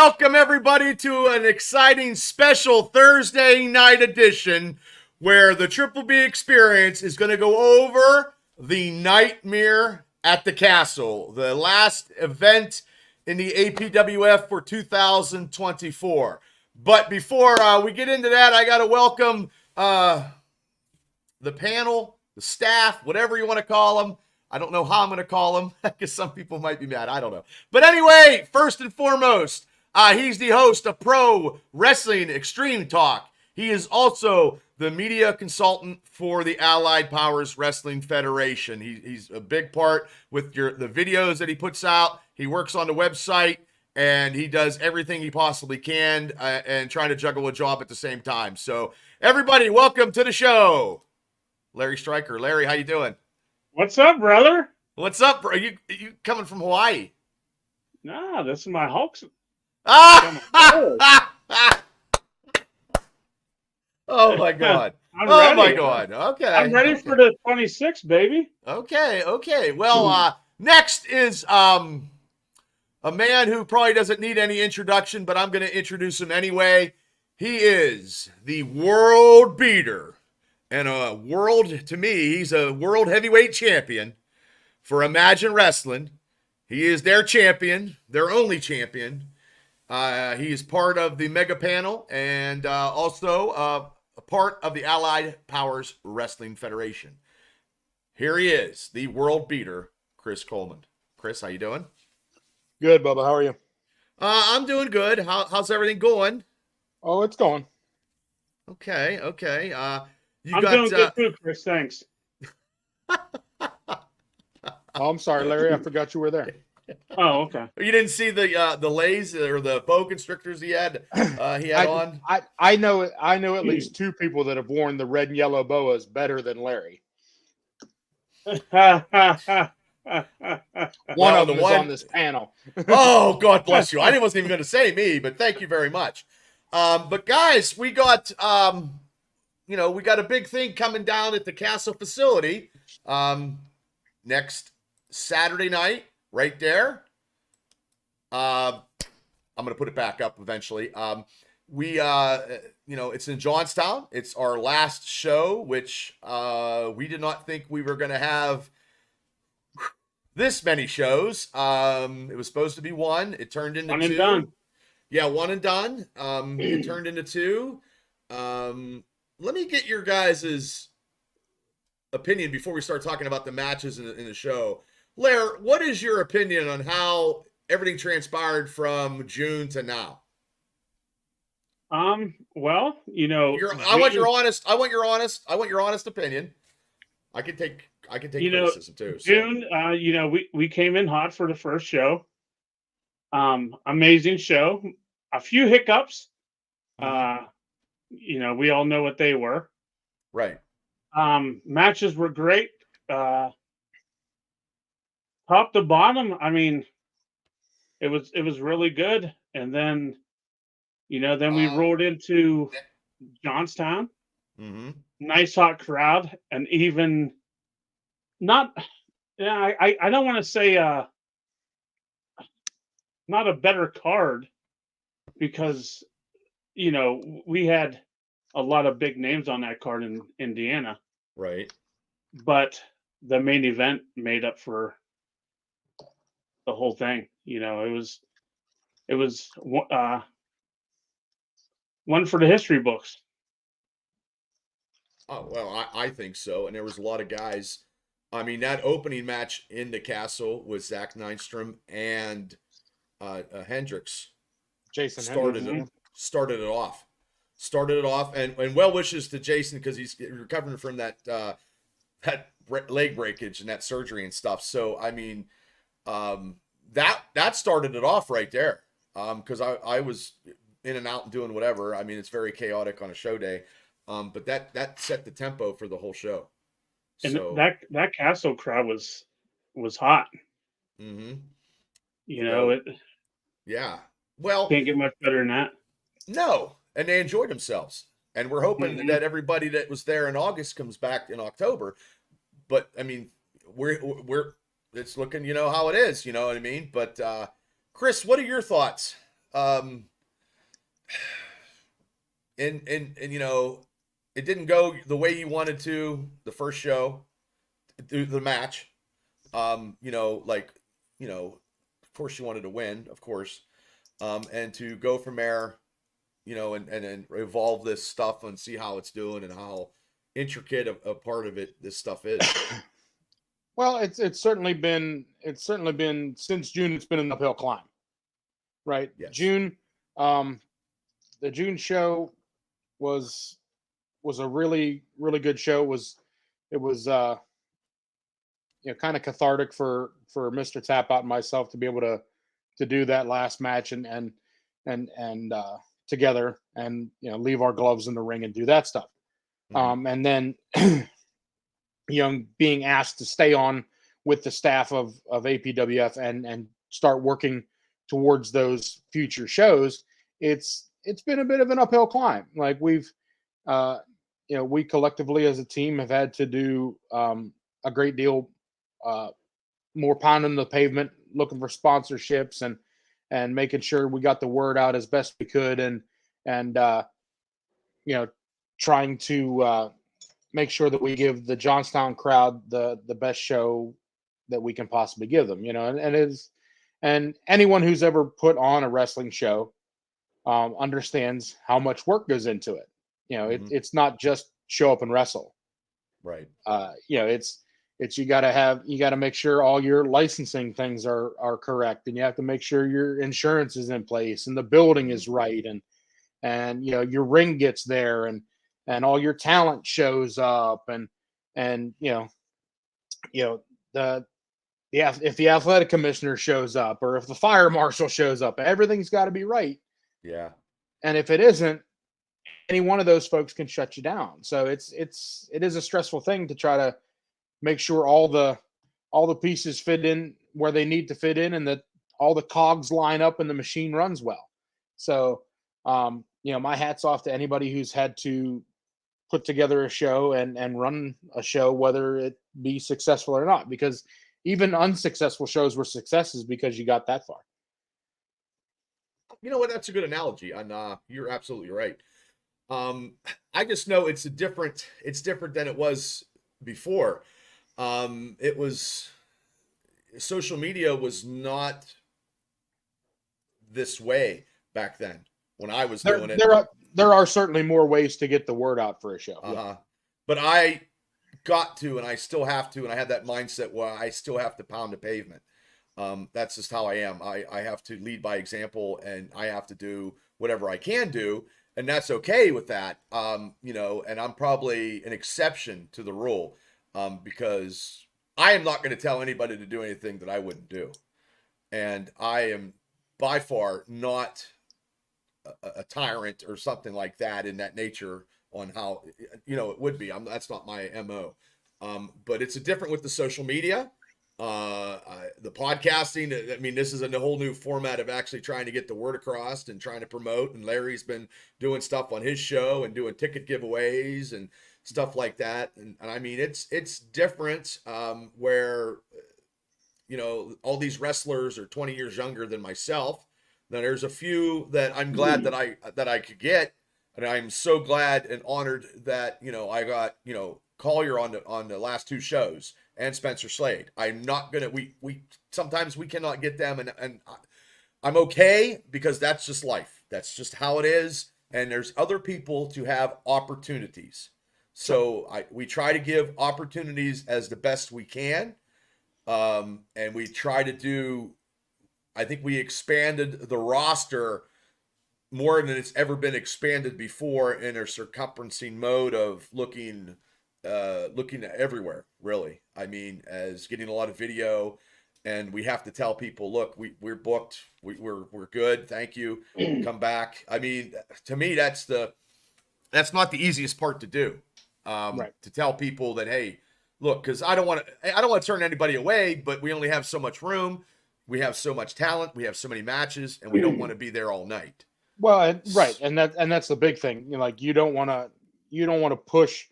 welcome everybody to an exciting special Thursday night edition where the Triple B Experience is going to go over the Nightmare at the Castle, the last event in the APWF for 2024. But before we get into that, I got to welcome the panel, the staff, whatever you want to call them. I don't know how I'm going to call them because some people might be mad. I don't know. But anyway, first and foremost, he's the host of Pro Wrestling Extreme Talk. He is also the media consultant for the Allied Powers Wrestling Federation. He's a big part with the videos that he puts out. He works on the website, and he does everything he possibly can and trying to juggle a job at the same time. So everybody, welcome to the show. Larry Stryker. Larry, how you doing? What's up, brother? What's up, bro? You coming from Hawaii? Nah, this is my Hawks. Oh my God. Oh my God. Okay. I'm ready for the 26, baby. Okay. Well, next is a man who probably doesn't need any introduction, but I'm going to introduce him anyway. He is the world beater. And to me, he's a world heavyweight champion for Imagine Wrestling. He is their champion, their only champion. He is part of the Mega Panel and also a part of the Allied Powers Wrestling Federation. Here he is, the world beater, Chris Coleman. Chris, how you doing? Good, Bubba. How are you? I'm doing good. How's everything going? Oh, it's going. Okay. I'm doing good too, Chris. Thanks. Oh, I'm sorry, Larry. I forgot you were there. Oh, okay. You didn't see the lays or the boa constrictors he had on? I know at least two people that have worn the red and yellow boas better than Larry. One of them is on this panel. Oh, God bless you. I wasn't even going to say me, but thank you very much. But guys, we got we got a big thing coming down at the Kastle facility next Saturday night, right there. I'm going to put it back up eventually. It's in Johnstown. It's our last show, which we did not think we were going to have this many shows. It was supposed to be one. It turned into one two. And done. Yeah, one and done. It turned into two. Let me get your guys' opinion before we start talking about the matches in the show. Lair, what is your opinion on how everything transpired from June to now? Well, I want your honest opinion. I can take criticism too. So. June, we came in hot for the first show. Amazing show. A few hiccups. We all know what they were. Right. Matches were great. Top to bottom, I mean, it was really good. And then, then we rolled into Johnstown. Mm-hmm. Nice hot crowd, and even not. Yeah, I don't want to say not a better card because we had a lot of big names on that card in Indiana. Right. But the main event made up for the whole thing. It was one for the history books. Oh, well, I think so. And there was a lot of guys. I mean, that opening match in the Castle with Zach Nystrom and Hendricks. Jason started it off, and well wishes to Jason because he's recovering from that leg breakage and that surgery and stuff. So I mean, that started it off right there. Because I was in and out and doing whatever. I mean, it's very chaotic on a show day. But that set the tempo for the whole show. And so, that Kastle crowd was hot. Mm-hmm. Yeah. Well, can't get much better than that. No, and they enjoyed themselves, and we're hoping that everybody that was there in August comes back in October. But I mean, we're it's looking, how it is, you know what I mean. But Chris, what are your thoughts and it didn't go the way you wanted to the first show, the match. Of course you wanted to win, of course, and to go from there, and evolve this stuff and see how it's doing and how intricate a part of it this stuff is. Well, it's certainly been since June. It's been an uphill climb, right? Yes. June, the June show was a really good show. It was kind of cathartic for Mr. Tap Out and myself to be able to do that last match and together and leave our gloves in the ring and do that stuff. Mhm. And then being asked to stay on with the staff of APWF and start working towards those future shows, it's been a bit of an uphill climb. Like we collectively as a team have had to do a great deal more pounding the pavement, looking for sponsorships and making sure we got the word out as best we could, and trying to make sure that we give the Johnstown crowd the best show that we can possibly give them. And anyone who's ever put on a wrestling show understands how much work goes into it. It's not just show up and wrestle. Right. It's you got to make sure all your licensing things are correct, and you have to make sure your insurance is in place and the building is right, and your ring gets there, and all your talent shows up, and if the athletic commissioner shows up or if the fire marshal shows up, everything's got to be right. Yeah. And if it isn't, any one of those folks can shut you down. So it is a stressful thing to try to make sure all the pieces fit in where they need to fit in, and that all the cogs line up and the machine runs well. So, my hat's off to anybody who's had to put together a show and run a show, whether it be successful or not, because even unsuccessful shows were successes because you got that far. You know what? That's a good analogy, and you're absolutely right. I just know it's different than it was before. It was social media was not this way back then when I was doing it. There are certainly more ways to get the word out for a show. Yeah. But I got to, and I still have to, and I had that mindset where I still have to pound the pavement. That's just how I am. I have to lead by example, and I have to do whatever I can do, and that's okay with that. And I'm probably an exception to the rule, because I am not going to tell anybody to do anything that I wouldn't do. And I am by far not a tyrant or something like that in that nature on how, it would be. That's not my MO. But it's different with the social media, the podcasting. I mean, this is a whole new format of actually trying to get the word across and trying to promote. And Larry's been doing stuff on his show and doing ticket giveaways and stuff like that. And I mean, it's different, where, all these wrestlers are 20 years younger than myself. Now there's a few that I'm glad that I could get. And I'm so glad and honored that, I got, Collier on the last two shows and Spencer Slade. I'm not going to, we sometimes we cannot get them, and I'm okay, because that's just life. That's just how it is. And there's other people to have opportunities. So we try to give opportunities as the best we can. And we try to do, I think we expanded the roster more than it's ever been expanded before in a circumferencing mode of looking everywhere, really. I mean, as getting a lot of video, and we have to tell people, look, we're booked, we're good, thank you, come back. I mean, to me, that's not the easiest part to do. Right. To tell people that, hey, look, because I don't want to turn anybody away, but we only have so much room, we have so much talent, we have so many matches, and we don't want to be there all night. Well, right, and that's the big thing. You don't want to push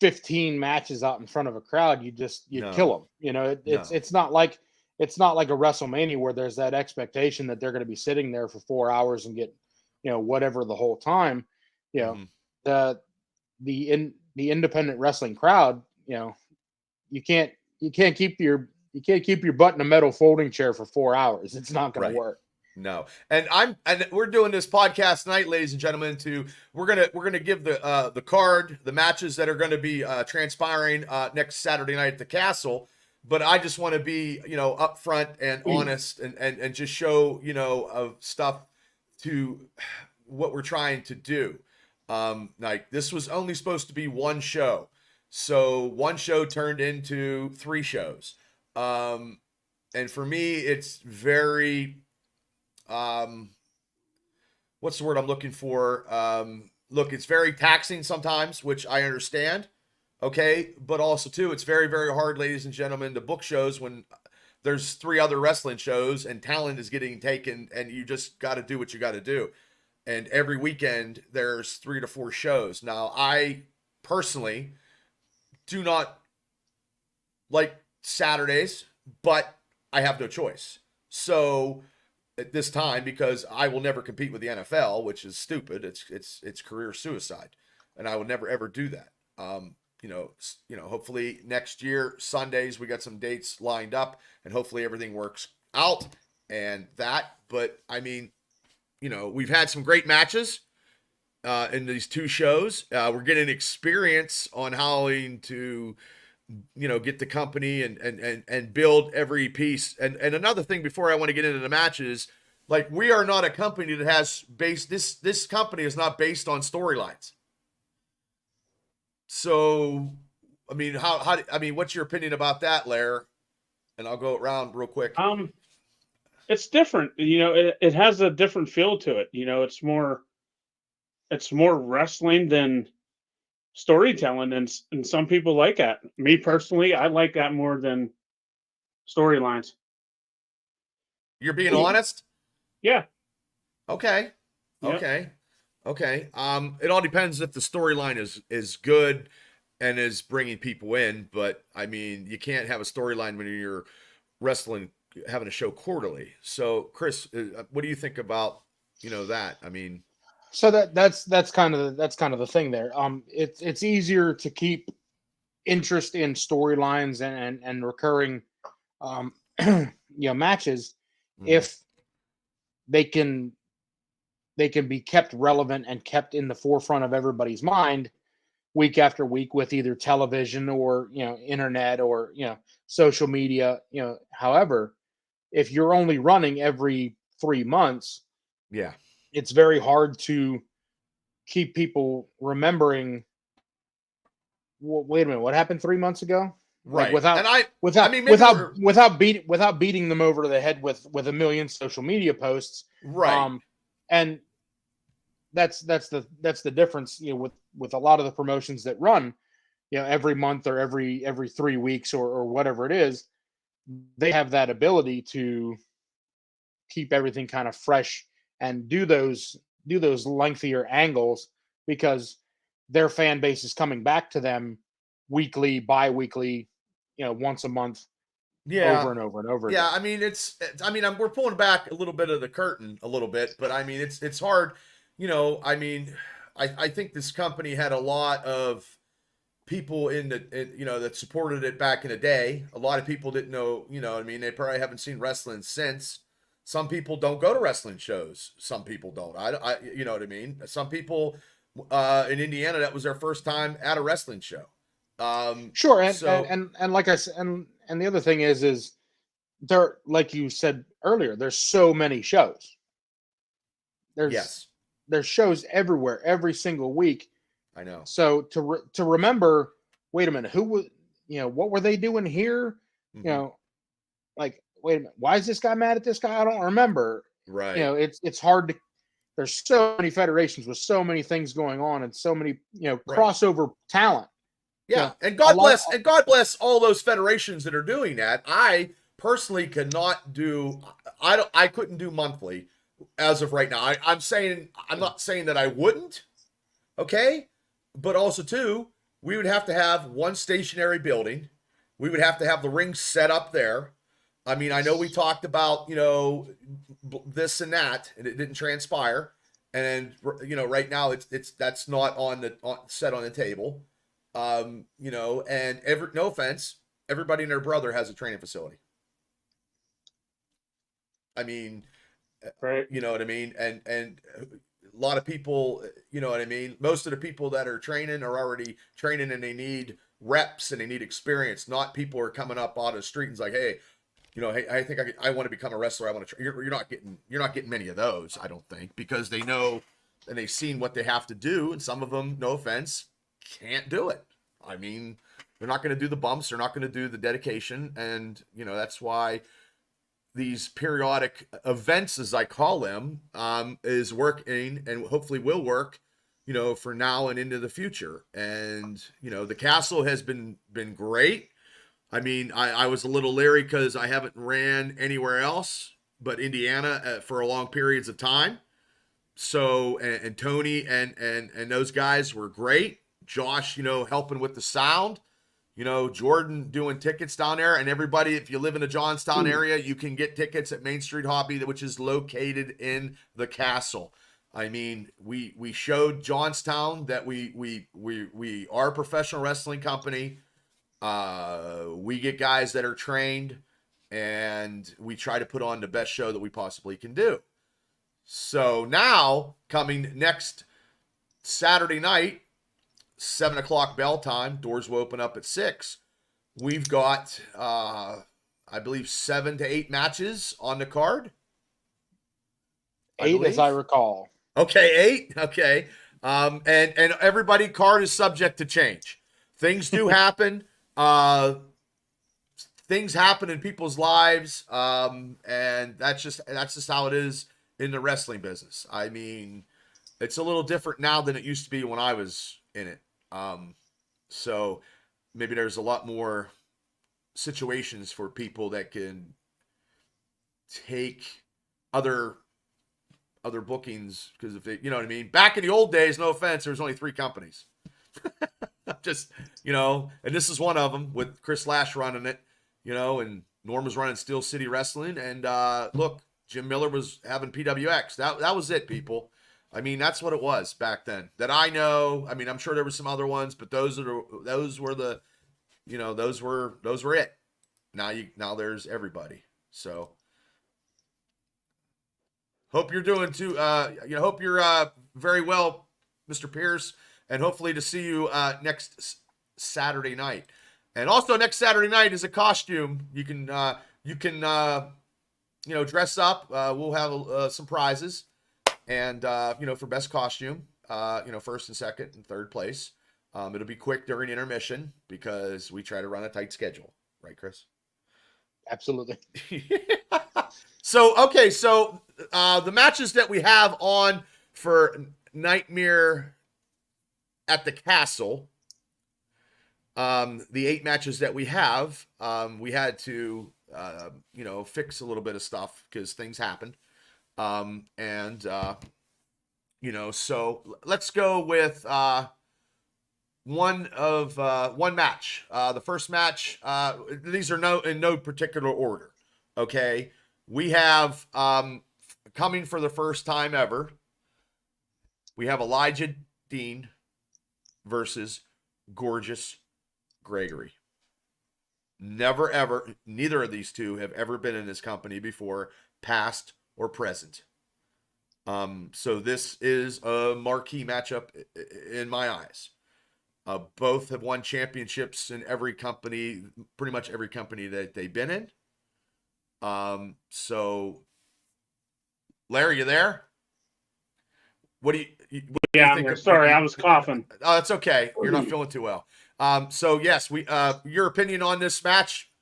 15 matches out in front of a crowd. You No. kill them. It's not like it's not like a WrestleMania where there's that expectation that they're going to be sitting there for 4 hours and get, whatever the whole time. You know, Mhm. the independent wrestling crowd, you can't keep your butt in a metal folding chair for 4 hours. It's not going to Right. work. No. And we're doing this podcast tonight, ladies and gentlemen, we're gonna give the card, the matches that are gonna be transpiring next Saturday night at the Castle. But I just want to be, upfront and honest and just show, of stuff to what we're trying to do. Like this was only supposed to be one show. So one show turned into 3 shows. And for me, it's very, what's the word I'm looking for? Look, it's very taxing sometimes, which I understand. Okay. But also too, it's very, very hard, ladies and gentlemen, to book shows when there's 3 other wrestling shows and talent is getting taken and you just got to do what you got to do. And every weekend there's 3 to 4 shows. Now, I personally do not like Saturdays, but I have no choice. So at this time, because I will never compete with the NFL, which is stupid. It's career suicide, and I will never ever do that. Hopefully next year Sundays we got some dates lined up, and hopefully everything works out and that. But I mean, we've had some great matches in these 2 shows. We're getting experience on how to get the company and build every piece. And another thing before I want to get into the matches, like we are not a company that has based this company is not based on storylines. So, I mean, what's your opinion about that, Lair? And I'll go around real quick. It's different. It has a different feel to it. It's more wrestling than storytelling, and some people like that. Me personally, I like that more than storylines. You're being honest? Yeah. Okay. Yep. Okay. It all depends if the storyline is good and is bringing people in, but I mean, you can't have a storyline when you're wrestling, having a show quarterly. So, Chris, what do you think about, that? I mean, So that's kind of the thing there. It's easier to keep interest in storylines and recurring matches if they can be kept relevant and kept in the forefront of everybody's mind week after week with either television or internet or social media. However, if you're only running every 3 months, yeah, it's very hard to keep people remembering. Well, wait a minute, what happened 3 months ago? right. Like and without beating them over the head with a million social media posts. right. And that's the difference, with a lot of the promotions that run, every month or every 3 weeks or whatever it is. They have that ability to keep everything kind of fresh and do those lengthier angles because their fan base is coming back to them weekly, bi-weekly, once a month, Yeah. over and over and over Yeah, again. I mean, we're pulling back a little bit of the curtain a little bit, but I mean, it's hard, I mean, I think this company had a lot of people that supported it back in the day. A lot of people didn't know, I mean, they probably haven't seen wrestling since. Some people don't go to wrestling shows. Some people don't. You know what I mean? Some people in Indiana, that was their first time at a wrestling show. Sure, and, so and like I said, and the other thing is there, like you said earlier, there's so many shows. yes, There's shows everywhere, every single week. I know. So to remember, wait a minute, who was, what were they doing here? Mhm. Like, wait a minute, why is this guy mad at this guy? I don't remember. Right. It's hard to. There's so many federations with so many things going on and so many crossover talent. Yeah, and God bless all those federations that are doing that. I personally cannot do. I couldn't do monthly as of right now. I'm not saying that I wouldn't. Okay, but also too, we would have to have one stationary building. We would have to have the ring set up there. I mean, I know we talked about, this and that, and it didn't transpire. And right now that's not set on the table. And no offense, everybody and their brother has a training facility. I mean, Right. you know what I mean? And a lot of people, you know what I mean? Most of the people that are training are already training, and they need reps and they need experience. Not people are coming up out of the street and it's like, hey, hey, I think I want to become a wrestler. I want to. You're not getting many of those, I don't think, because they know and they've seen what they have to do, and some of them, no offense, can't do it. I mean, they're not going to do the bumps. They're not going to do the dedication, and that's why these periodic events, as I call them, is working and hopefully will work, for now and into the future. And the Kastle has been great. I mean, I was a little leery because I haven't ran anywhere else but Indiana for a long periods of time. So, and Tony and those guys were great. Josh, helping with the sound. Jordan doing tickets down there, and everybody, if you live in the Johnstown area, you can get tickets at Main Street Hobby, which is located in the Kastle. I mean, we showed Johnstown that we are a professional wrestling company. We get guys that are trained, and we try to put on the best show that we possibly can do. So now, coming next Saturday night, 7:00 bell time, doors will open up at 6. We've got, I believe, 7 to 8 matches on the card. 8, as I recall. Okay, 8. Okay. And everybody card is subject to change. Things do happen. Things happen in people's lives. And that's just how it is in the wrestling business. I mean, it's a little different now than it used to be when I was in it. So maybe there's a lot more situations for people that can take other bookings, because if they, you know what I mean? Back in the old days, no offense, there was only 3 companies. Just, and this is one of them with Chris Lash running it, and Norm was running Steel City Wrestling. And look, Jim Miller was having PWX. That was it, people. I mean, that's what it was back then that I know. I mean, I'm sure there were some other ones, but those were it. Now there's everybody. So hope you're doing too. Hope you're very well, Mr. Pierce, and hopefully to see you next Saturday night. And also next Saturday night is a costume. You can dress up. We'll have some prizes. And, for best costume, first and second and third place. It'll be quick during intermission because we try to run a tight schedule. Right, Chris? Absolutely. So the matches that we have on for Nightmare at the Kastle, the 8 matches that we have, we had to, fix a little bit of stuff because things happened. So let's go with one match. The first match, these are in no particular order. Okay. We have, coming for the first time ever, we have Elijah Dean versus Gorgeous Gregory. Never ever, neither of these two have ever been in this company before, past or present. So this is a marquee matchup in my eyes. Both have won championships in every company, pretty much every company that they've been in. So Larry, you there? What do you think? Sorry, I was coughing. Oh, that's okay. You're not feeling too well. So yes, your opinion on this match,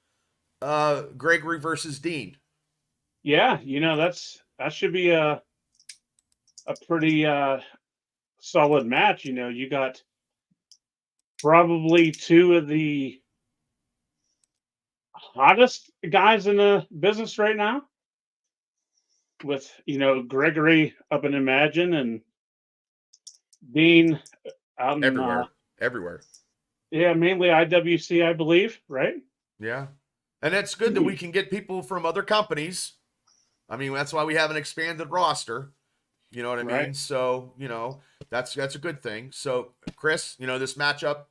Gregory versus Dean. Yeah, that should be a pretty solid match. You got probably 2 of the hottest guys in the business right now, with Gregory up in Imagine and Dean out in everywhere. Yeah, mainly IWC, I believe, right? Yeah. And that's good that we can get people from other companies. I mean, that's why we have an expanded roster. You know what I mean? Right. So, that's a good thing. So, Chris, this matchup,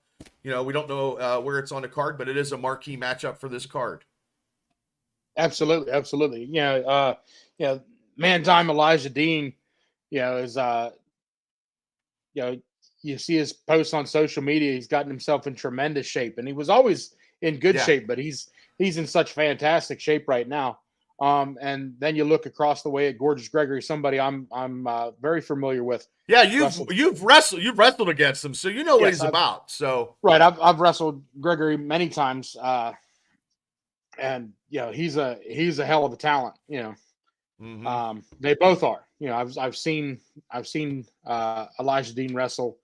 we don't know where it's on the card, but it is a marquee matchup for this card. Absolutely, absolutely. Man, time Elijah Dean, is you see his posts on social media. He's gotten himself in tremendous shape, and he was always in good Yeah. shape, but he's in such fantastic shape right now. And then you look across the way at Gorgeous Gregory, somebody I'm very familiar with. Yeah, you've wrestled against him, so you know what Yes, he's about. So right, I've wrestled Gregory many times, and he's a hell of a talent. They both are. I've seen Elijah Dean wrestle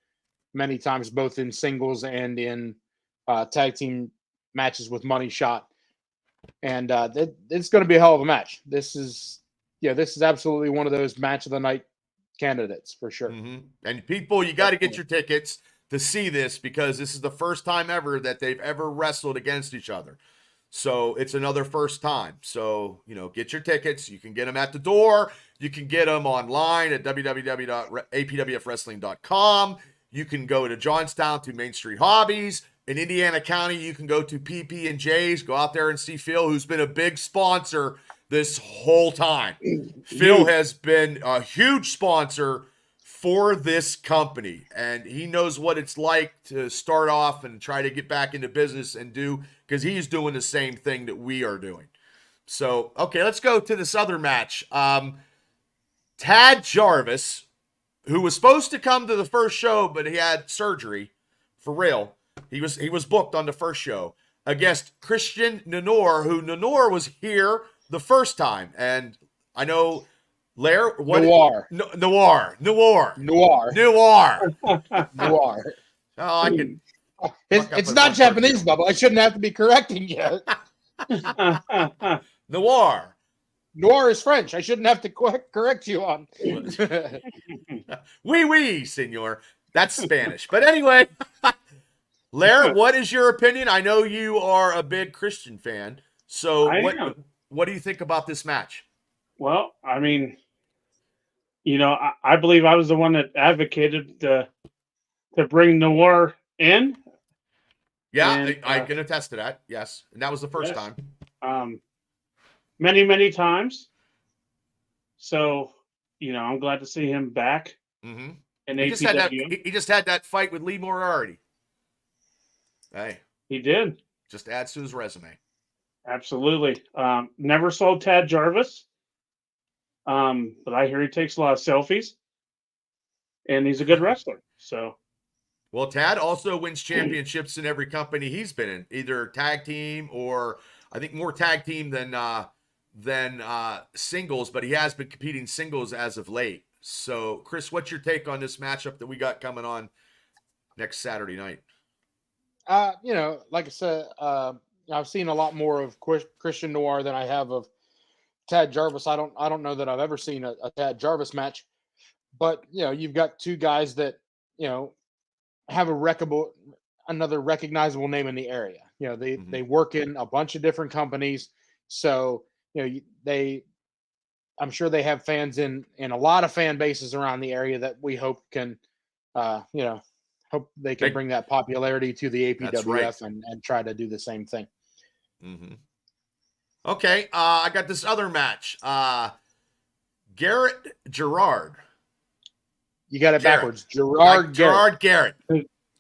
many times, both in singles and in tag team matches with Money Shot, and it's going to be a hell of a match. This is absolutely one of those match of the night candidates for sure. And people, you got to get your tickets to see this, because this is the first time ever that they've ever wrestled against each other. So it's another first time. So, get your tickets. You can get them at the door. You can get them online at www.apwfwrestling.com. You can go to Johnstown to Main Street Hobbies. In Indiana County, you can go to PP&J's. Go out there and see Phil, who's been a big sponsor this whole time. Phil has been a huge sponsor for this company, and he knows what it's like to start off and try to get back into business and do, because he's doing the same thing that we are doing. So, okay, let's go to this other match. Tad Jarvis, who was supposed to come to the first show, but he had surgery for real. He was booked on the first show against Christian Nenor, who Nenor was here the first time. And I know Lair, what Noir. Noir. Oh, I can. It's not Japanese, Bubba. I shouldn't have to be correcting you. Noir. Noir is French. I shouldn't have to correct you on. Oui, senor. That's Spanish. But anyway, Lair, what is your opinion? I know you are a big Christian fan. So what do you think about this match? Well, I mean, I believe I was the one that advocated to bring Noir in. Yeah, and, I can attest to that. Yes, and that was the first time. Many times. So, I'm glad to see him back. Mm-hmm. In he APWF. just had that fight with Lee Moriarty. Hey, he did. Just adds to his resume. Absolutely. Never saw Tad Jarvis, but I hear he takes a lot of selfies, and he's a good wrestler. So, well, Tad also wins championships in every company he's been in, either tag team or I think more tag team than singles, but he has been competing singles as of late. So, Chris, what's your take on this matchup that we got coming on next Saturday night? Like I said, I've seen a lot more of Christian Noir than I have of Tad Jarvis. I don't know that I've ever seen a Tad Jarvis match, but you've got two guys that have another recognizable name in the area. They work in a bunch of different companies, so I'm sure they have fans in a lot of fan bases around the area that we hope can hope they can bring that popularity to the APWF and try to do the same thing. Mm-hmm. Okay, I got this other match. Garrett Gerard. You got it backwards. Gerard Garrett.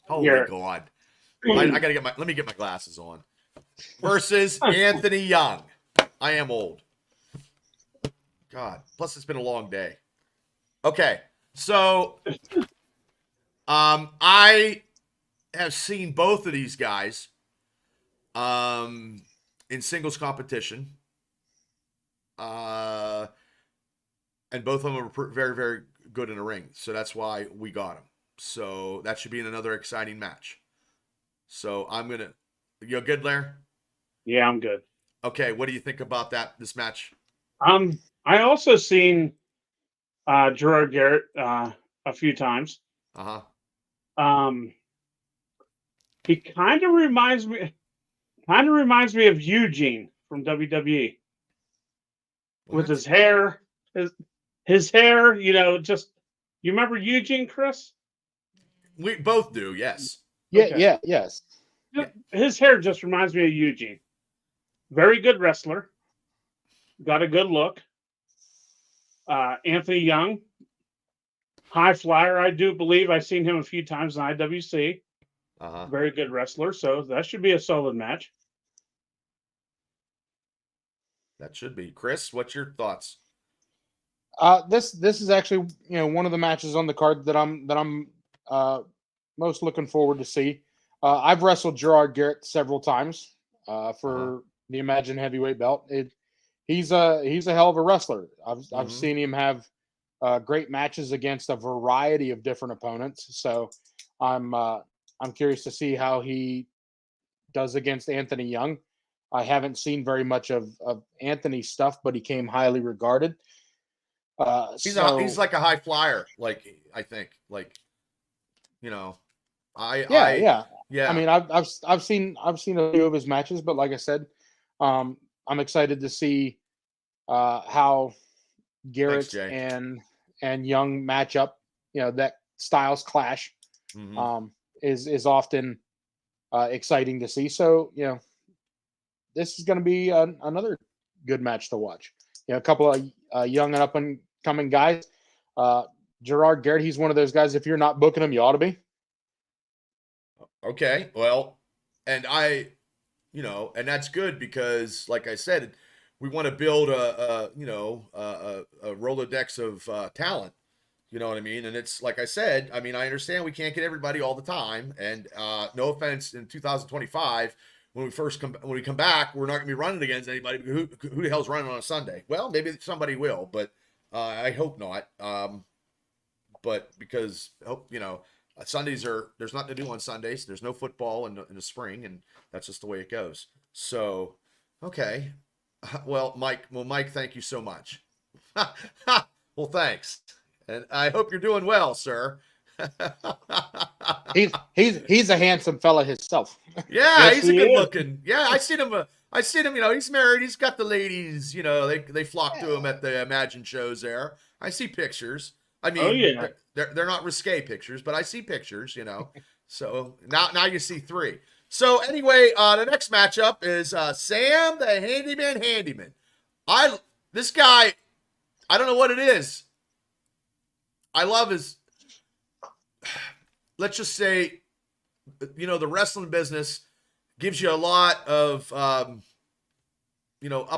Holy God. I gotta let me get my glasses on. Versus Anthony Young. I am old. God. Plus it's been a long day. Okay. So I have seen both of these guys in singles competition. And both of them are very, very good in the ring. So that's why we got them. So that should be another exciting match. So you good, Lair? Yeah, I'm good. Okay, what do you think about this match? I also seen Gerard Garrett a few times. He kind of reminds me of Eugene from WWE with What? his hair, his hair. Just you remember Eugene, Chris? We both do, yes. Yeah, Okay. yeah, yes. Yeah. His hair just reminds me of Eugene. Very good wrestler. Got a good look. Anthony Young, high flyer. I do believe I've seen him a few times in IWC. Uh-huh. Very good wrestler. So that should be a solid match. That should be. Chris, what's your thoughts? This is actually one of the matches on the card that I'm most looking forward to see. I've wrestled Gerard Garrett several times for the Imagine Heavyweight belt. He's a hell of a wrestler. I've seen him have great matches against a variety of different opponents. So I'm curious to see how he does against Anthony Young. I haven't seen very much of Anthony's stuff, but he came highly regarded. He's like a high flyer, I think. Yeah. Yeah. I mean, I've seen a few of his matches, but like I said, I'm excited to see how Garrett Thanks, and Young match up. That styles clash is often exciting to see. So this is going to be another good match to watch. A couple of young and up and coming guys. Gerard Garrett, he's one of those guys. If you're not booking him, you ought to be. Okay, well, and and that's good because, like I said, we want to build a Rolodex of talent. You know what I mean? And it's like I said. I mean, I understand we can't get everybody all the time, and no offense, in 2025, when we come back, we're not going to be running against anybody. Who the hell's running on a Sunday? Well, maybe somebody will, but I hope not. But because Sundays there's nothing to do on Sundays. There's no football in the spring, and that's just the way it goes. So, okay. Well, Mike, thank you so much. Well, thanks. And I hope you're doing well, sir. He's a handsome fella himself. Yeah, Yes, he's a he good is. looking. Yeah, I seen him. He's married. He's got the ladies. They flock to him at the Imagine shows there. I see pictures. I mean, Oh, yeah. they're not risque pictures, but I see pictures. So now you see three. So anyway, the next matchup is Sam the Handyman. This guy, I don't know what it is. I love his. Let's just say, the wrestling business gives you a lot of, up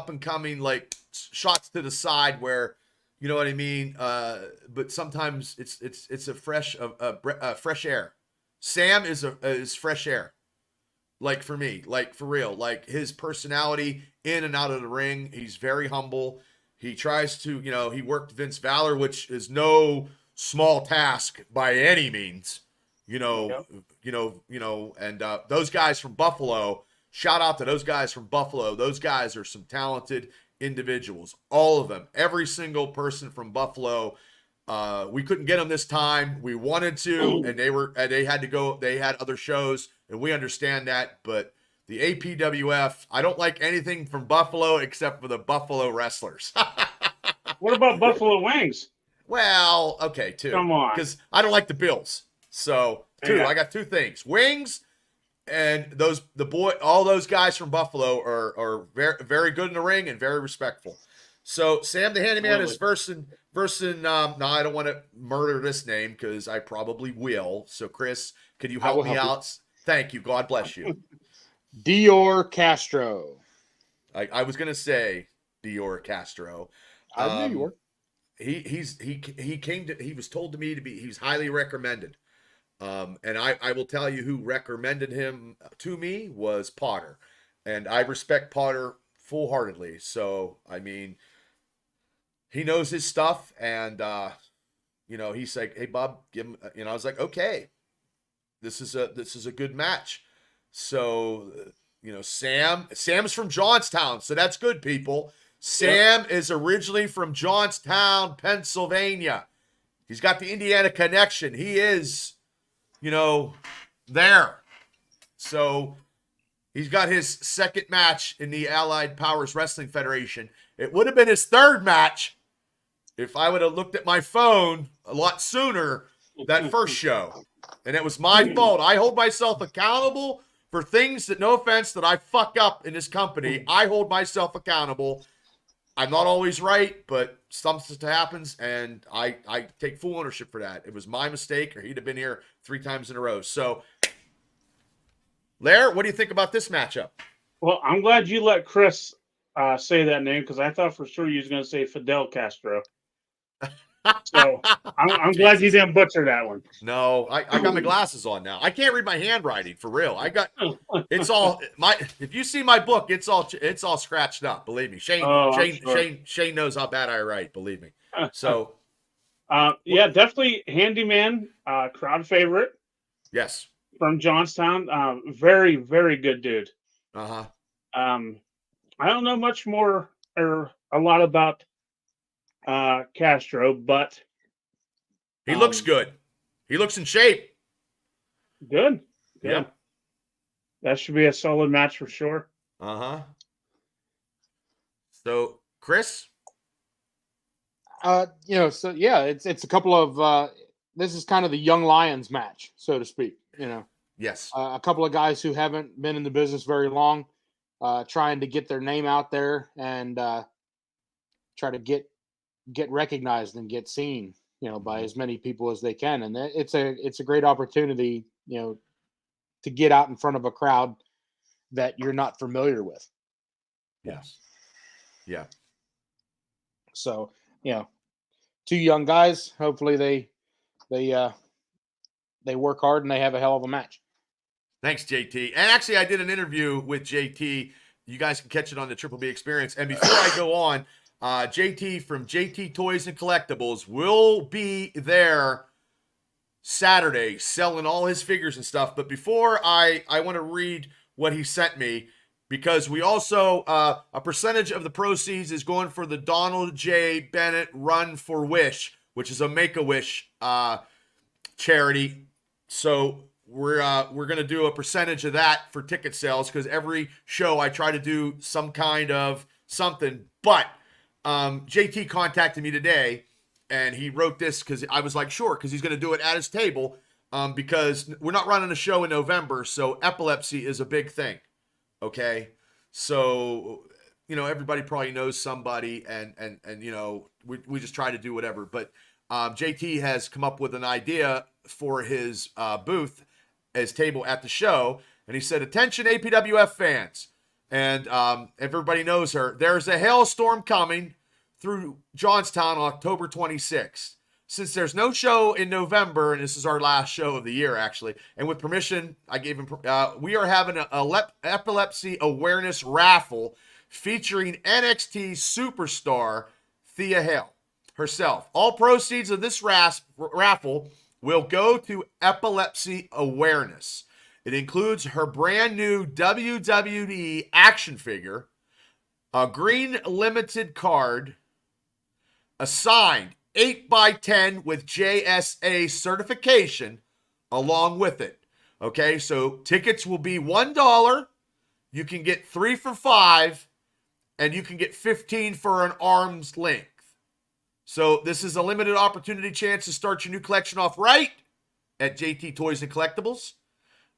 and coming, like shots to the side where, you know what I mean. But sometimes it's a fresh air. Sam is fresh air. Like for me, like for real, like his personality in and out of the ring. He's very humble. He tries to, he worked Vince Valor, which is no small task by any means. Yep. And those guys from Buffalo, shout out to those guys from Buffalo. Those guys are some talented individuals. All of them. Every single person from Buffalo. We couldn't get them this time. We wanted to, and they had to go. They had other shows, and we understand that. But the APWF, I don't like anything from Buffalo except for the Buffalo wrestlers. What about Buffalo Wings? Well, okay, two. Come on. Because I don't like the Bills. So, two. Yeah. I got two things. Wings and all those guys from Buffalo are very, very good in the ring and very respectful. So, Sam the Handyman is versing now I don't want to murder this name because I probably will. So, Chris, could you help me out? Thank you. God bless you. Dior Castro. I was going to say Dior Castro. I knew you were. He was told to me he was highly recommended. And I will tell you who recommended him to me was Potter. And I respect Potter full-heartedly. So, I mean, he knows his stuff. And, he's like, hey, Bob, give him, I was like, okay, this is a good match. So, Sam's from Johnstown. So that's good, people. Sam is originally from Johnstown, Pennsylvania. He's got the Indiana connection. He is, there. So He's got his second match in the Allied Powers Wrestling Federation. It would have been his third match if I would have looked at my phone a lot sooner that first show. And it was my fault. I hold myself accountable for things that, no offense, that I fuck up in this company. I hold myself accountable. I'm not always right, but something happens, and I take full ownership for that. It was my mistake, or he'd have been here 3 times in a row. So, Lair, what do you think about this matchup? Well, I'm glad you let Chris say that name, because I thought for sure you was going to say Fidel Castro. So I'm glad you didn't butcher that one. No, I got my glasses on now. I can't read my handwriting for real. It's all if you see my book, it's all scratched up. Believe me, Shane knows how bad I write. Believe me. So, yeah, definitely handyman, crowd favorite. Yes, from Johnstown. Very, very good dude. Uh-huh. I don't know much more or a lot about Castro, but he looks good. He looks in shape. Good. Yeah. That should be a solid match for sure. Uh-huh. So, Chris? So yeah, it's a couple of this is kind of the young lions match, so to speak. Yes. A couple of guys who haven't been in the business very long, trying to get their name out there and try to get recognized and get seen, by as many people as they can. And it's a great opportunity, to get out in front of a crowd that you're not familiar with. Yes. Yeah. So, 2 young guys, hopefully they work hard and they have a hell of a match. Thanks, JT. And actually, I did an interview with JT. You guys can catch it on the Triple B Experience. And before I go on, JT from JT Toys and Collectibles will be there Saturday selling all his figures and stuff. But before I want to read what he sent me, because we also, a percentage of the proceeds is going for the Donald J. Bennett Run for Wish, which is a Make-A-Wish charity. So we're going to do a percentage of that for ticket sales, because every show I try to do some kind of something. But JT contacted me today, and he wrote this because I was like, sure, because he's going to do it at his table, because we're not running a show in November, so epilepsy is a big thing. Okay, so everybody probably knows somebody, and we just try to do whatever. But JT has come up with an idea for his booth, his table at the show, and he said, "Attention APWF fans," and everybody knows her. There's a hailstorm coming through Johnstown on October 26th. Since there's no show in November, and this is our last show of the year, actually, and with permission, I gave him, we are having a epilepsy awareness raffle featuring NXT superstar Thea Hale herself. All proceeds of this raffle will go to epilepsy awareness. It includes her brand new WWE action figure, a green limited card, a signed 8x10 with JSA certification along with it. Okay, so tickets will be $1. You can get 3 for $5, and you can get 15 for an arm's length. So this is a limited opportunity chance to start your new collection off right at JT Toys and Collectibles.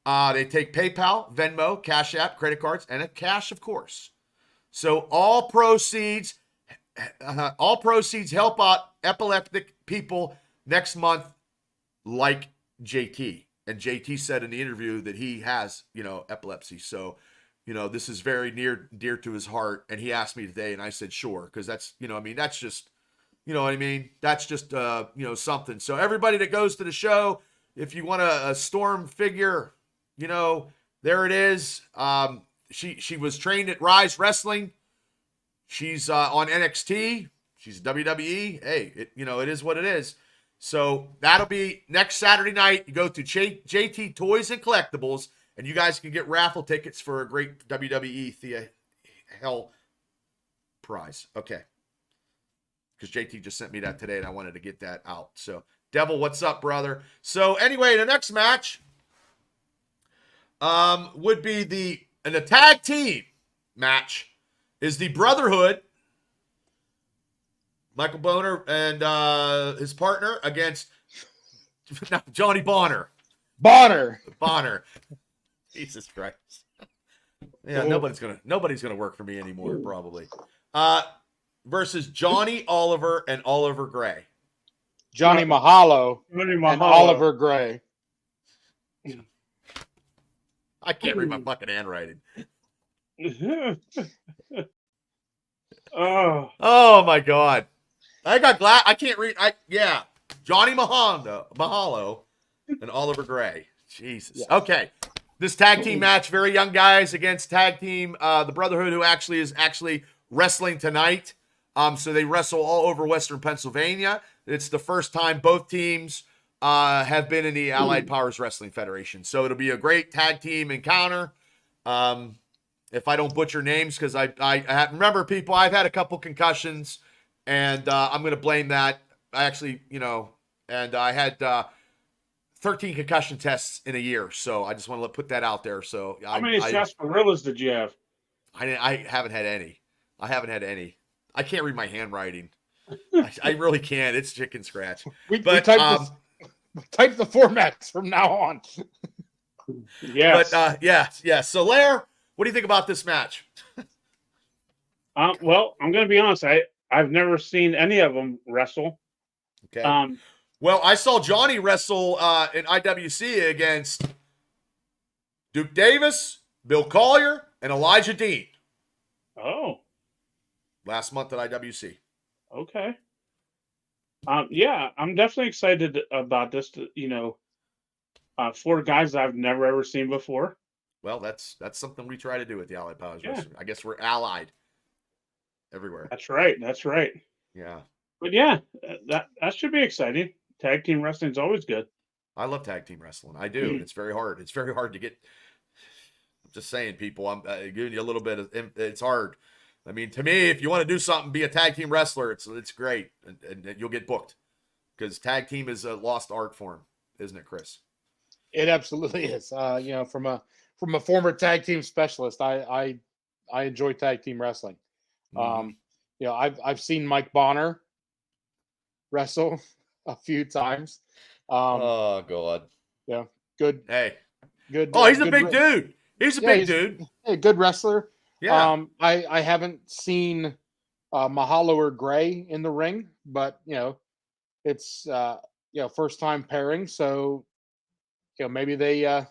They take PayPal, Venmo, Cash App, credit cards, and a cash, of course. So all proceeds help out epileptic people next month, like JT. And JT said in the interview that he has, epilepsy. So, this is very dear to his heart. And he asked me today, and I said, sure, because that's, that's just, that's just, something. So everybody that goes to the show, if you want a Storm figure, there it is. She was trained at Rise Wrestling. She's on NXT. She's WWE. Hey, it is what it is. So that'll be next Saturday night. You go to JT Toys and Collectibles, and you guys can get raffle tickets for a great WWE Thea Hell prize. Okay. Because JT just sent me that today, and I wanted to get that out. So, Devil, what's up, brother? So, anyway, the next match would be the And the tag team match is the Brotherhood, Michael Boner and his partner against Johnny Bonner. Bonner. Jesus Christ. Yeah, Cool. nobody's gonna work for me anymore, probably. Versus Johnny Oliver and Oliver Gray. Johnny Mahalo Johnny and Mahalo. Oliver Gray. I can't read my fucking handwriting. Oh, Oh my god. I got glad I can't read. Johnny Mahalo and Oliver Gray. Jesus. Yes. Okay. This tag team match, very young guys against tag team, the Brotherhood, who is wrestling tonight. So they wrestle all over Western Pennsylvania. It's the first time both teams have been in the Allied Powers Wrestling Federation. So it'll be a great tag team encounter. If I don't butcher names, because I remember, people, I've had a couple concussions, and I'm going to blame that. I actually, and I had 13 concussion tests in a year, so I just want to put that out there. So how many sarsaparillas did you have? I haven't had any. I can't read my handwriting. I really can't. It's chicken scratch. We type the formats from now on. Yes. But yeah. So Lair, what do you think about this match? Well, I'm going to be honest. I've never seen any of them wrestle. Okay. Well, I saw Johnny wrestle in IWC against Duke Davis, Bill Collier, and Elijah Dean. Oh. Last month at IWC. Okay. Yeah, I'm definitely excited about this. Four guys I've never ever seen before. Well, that's something we try to do with the Allied Powers Yeah. Wrestling. I guess we're allied everywhere. That's right. Yeah. But yeah, that should be exciting. Tag team wrestling is always good. I love tag team wrestling. I do. And it's very hard. It's very hard to get. I'm just saying, people. I'm giving you a little bit of. It's hard. I mean, to me, if you want to do something, be a tag team wrestler. It's great, and you'll get booked, because tag team is a lost art form, isn't it, Chris? It absolutely is. From a former tag team specialist, I enjoy tag team wrestling. Mm-hmm. I've seen Mike Bonner wrestle a few times. Oh God. Yeah, good. Hey. Good. Oh, he's a good big dude. He's a big dude. A good wrestler. Yeah. I haven't seen Mahalo or Gray in the ring, but it's first time pairing, so maybe they have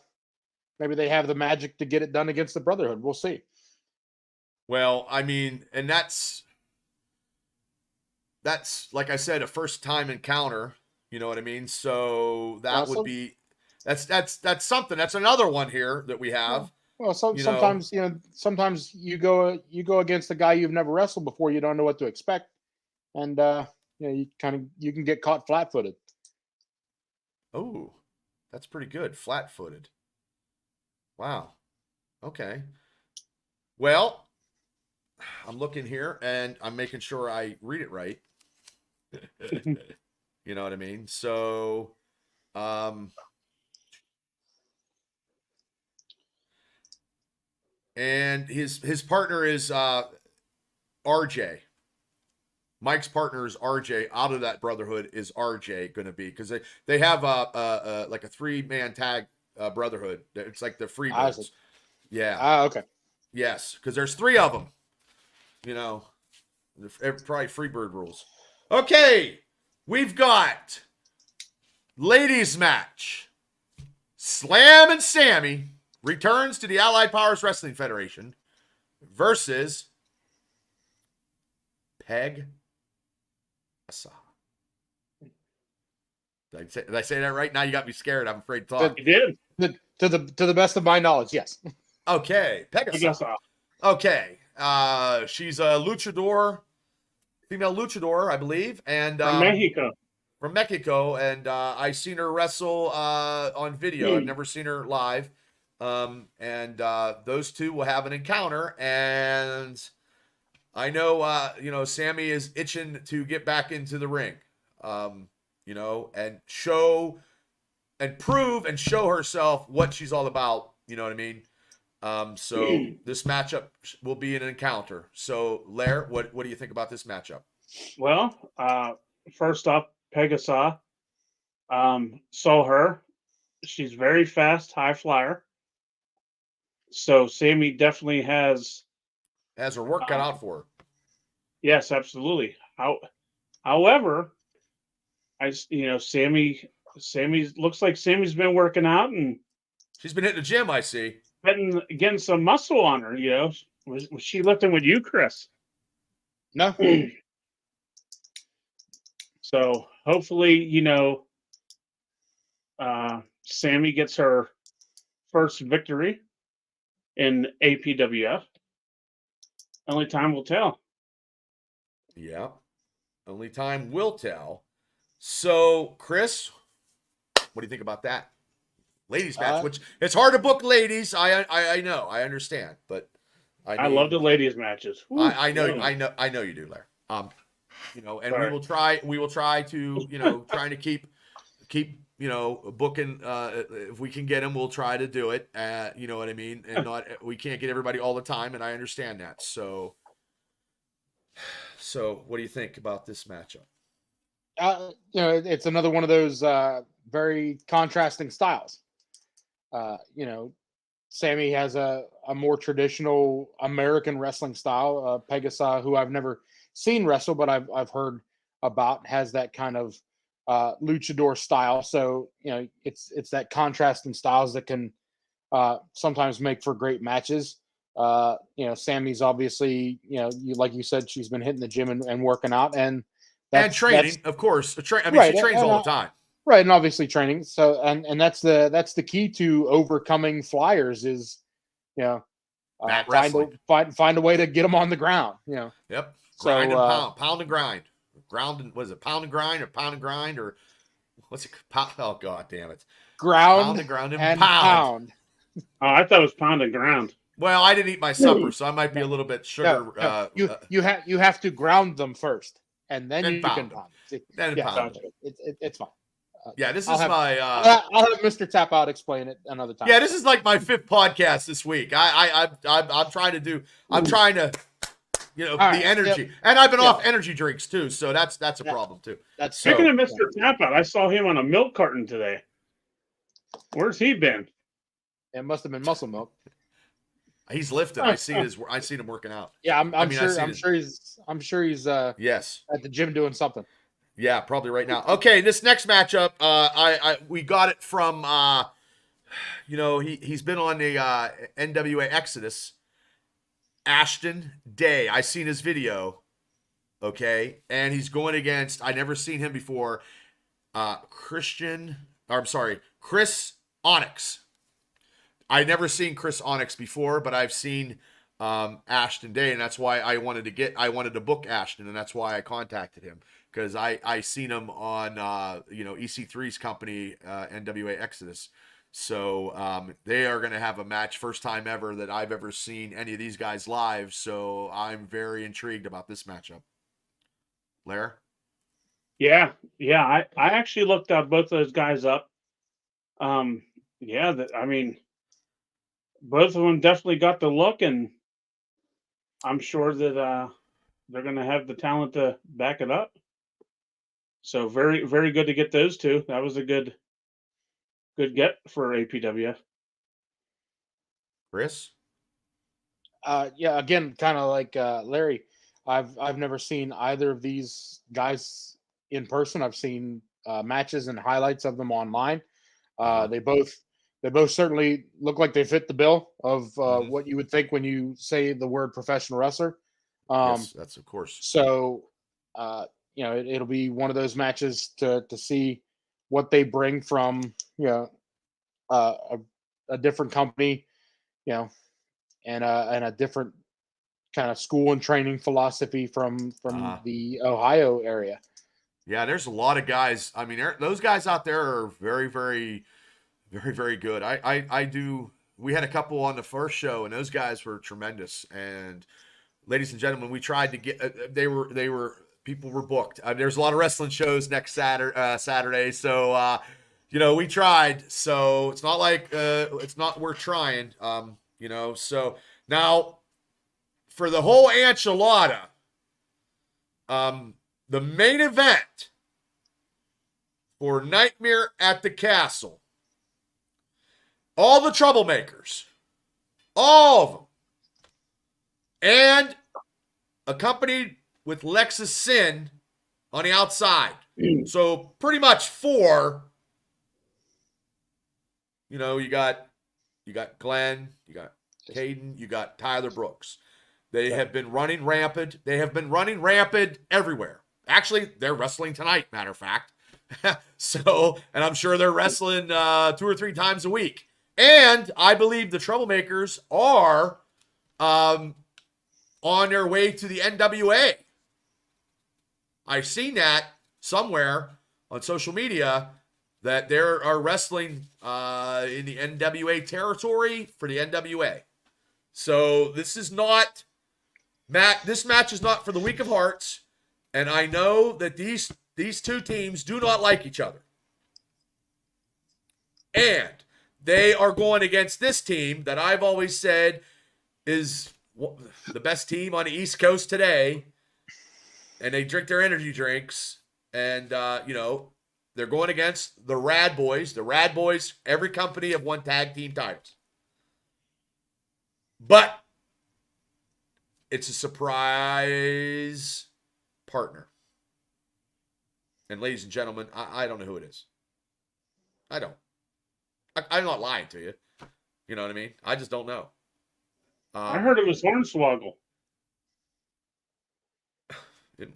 the magic to get it done against the Brotherhood. We'll see. Well, I mean, and that's like I said, a first time encounter. You know what I mean? So that awesome. would be that's something. That's another one here that we have. Well, sometimes you go against a guy you've never wrestled before. You don't know what to expect, and you can get caught flat-footed. Oh, that's pretty good. Flat-footed. Wow. Okay. Well, I'm looking here and I'm making sure I read it right. You know what I mean? So, and his partner is RJ. Mike's partner is RJ. Out of that Brotherhood is RJ going to be, because they have like a 3-man tag Brotherhood. It's like the Freebirds. Yeah. Okay. Yes, because there's 3 of them. Probably Freebird rules. Okay, we've got ladies match. Slam and Sammy returns to the Allied Powers Wrestling Federation versus Peg. Did I say that right? Now you got me scared. I'm afraid to talk. You did. To the best of my knowledge, yes. Okay, Pegasus. Okay, she's a luchador, female luchador, I believe, and From Mexico. From Mexico, and I've seen her wrestle on video. I've never seen her live. And those two will have an encounter, and I know Sammy is itching to get back into the ring, and show and prove and show herself what she's all about. You know what I mean? So this matchup will be an encounter. So, Lair, what do you think about this matchup? Well, first up, Pegasus. Saw her. She's very fast, high flyer. So Sammy definitely has. Has her work cut out for her. Yes, absolutely. However, Sammy looks like Sammy's been working out and She's been hitting the gym, I see. getting some muscle on her. Was she lifting with you, Chris? No. So hopefully, Sammy gets her first victory in APWF. Only time will tell. Yeah. Only time will tell. So, Chris, what do you think about that? Ladies match, which it's hard to book ladies. I know, I understand, but I love the ladies matches. I know you do, Larry. And sorry. we will try to, trying to keep, booking, if we can get them, we'll try to do it. You know what I mean? And we can't get everybody all the time. And I understand that. So what do you think about this matchup? It's another one of those very contrasting styles. Sammy has a more traditional American wrestling style. Pegasus, who I've never seen wrestle, but I've heard about, has that kind of luchador style. So it's that contrast in styles that can sometimes make for great matches. Sammy's obviously, like you said, she's been hitting the gym and working out, and training, of course. She trains all the time. Right, and obviously training. So, and that's the key to overcoming flyers is, find a way to get them on the ground. Yep. Grind and pound and grind. Was it pound and grind or what's it? Oh God, damn it! Ground and pound. Oh, I thought it was pound and ground. Well, I didn't eat my supper, so I might be a little bit sugar. No. You have to ground them first, and then you can pound. Pound. It's fine. This I'll is my. I'll have Mr. Tap Out explain it another time. Yeah, this is like my 5th podcast this week. I'm trying to do. I'm trying to, the energy, and I've been off energy drinks too, so that's a problem too. Speaking of Mr. Tap Out, I saw him on a milk carton today. Where's he been? It must have been muscle milk. He's lifting. I seen him working out. Yeah, I'm sure he's yes, at the gym doing something. Yeah, probably right now. Okay, this next matchup, we got it from, he's been on the NWA Exodus. Ashton Day. I seen his video. Okay, and he's going against. I never seen him before. Chris Onyx. I never seen Chris Onyx before, but I've seen Ashton Day, and that's why I wanted to book Ashton, and that's why I contacted him. Because I seen him on EC3's company, NWA Exodus. So they are going to have a match, first time ever that I've ever seen any of these guys live. So I'm very intrigued about this matchup. Lair? Yeah. I actually looked both of those guys up. Both of them definitely got the look, and I'm sure that they're going to have the talent to back it up. So very, very good to get those two. That was a good get for APWF. Chris? Again, kind of like Larry, I've never seen either of these guys in person. I've seen matches and highlights of them online. They both certainly look like they fit the bill of what you would think when you say the word professional wrestler. Yes, that's of course. So, it'll be one of those matches to see what they bring from, a different company, and a different kind of school and training philosophy from the Ohio area. Yeah, there's a lot of guys. I mean, those guys out there are very, very, very, very good. We had a couple on the first show, and those guys were tremendous. And ladies and gentlemen, we tried to get, people were booked. There's a lot of wrestling shows next Saturday. So, we tried. So it's not like, we're trying. So now for the whole enchilada, the main event for Nightmare at the Castle, all the troublemakers, all of them, and accompanied with Lexus Sin on the outside. So pretty much 4. You got Glenn, you got Caden, you got Tyler Brooks. They have been running rampant. They have been running rampant everywhere. Actually, they're wrestling tonight, matter of fact. And I'm sure they're wrestling 2 or 3 times a week. And I believe the troublemakers are on their way to the NWA. I've seen that somewhere on social media that they are wrestling in the NWA territory for the NWA. So this is not this match is not for the weak of hearts, and I know that these 2 teams do not like each other. And they are going against this team that I've always said is the best team on the East Coast today. And they drink their energy drinks. And, they're going against the Rad Boys. The Rad Boys, every company have won tag team titles. But it's a surprise partner. And ladies and gentlemen, I don't know who it is. I don't. I'm not lying to you. You know what I mean? I just don't know. I heard it was Hornswoggle.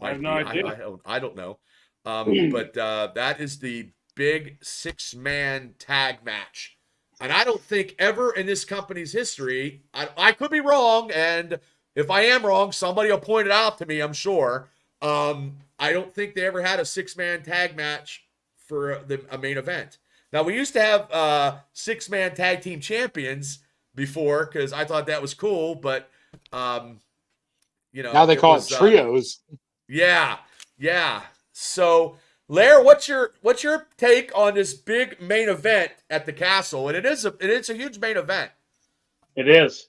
I have no idea. I don't know. But that is the big 6-man tag match. And I don't think ever in this company's history, I could be wrong, and if I am wrong, somebody will point it out to me, I'm sure. I don't think they ever had a 6-man tag match for a main event. Now, we used to have 6-man tag team champions before because I thought that was cool, but, now they call it trios. Yeah. So, Lair, what's your take on this big main event at the Castle? And it's a huge main event. It is.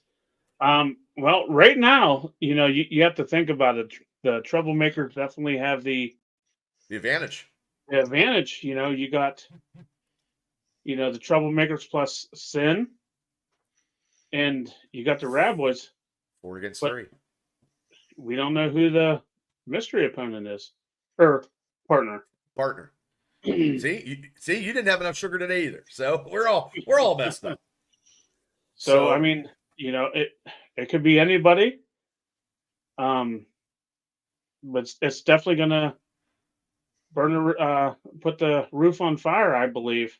Well, right now, you have to think about it. The troublemakers definitely have the advantage. The advantage, you got, the troublemakers plus Sin, and you got the Rad Boys. 4 against 3. We don't know who the mystery opponent is, or partner. See, you didn't have enough sugar today either, so we're all messed up. So I mean, it could be anybody. But it's definitely gonna put the roof on fire, I believe.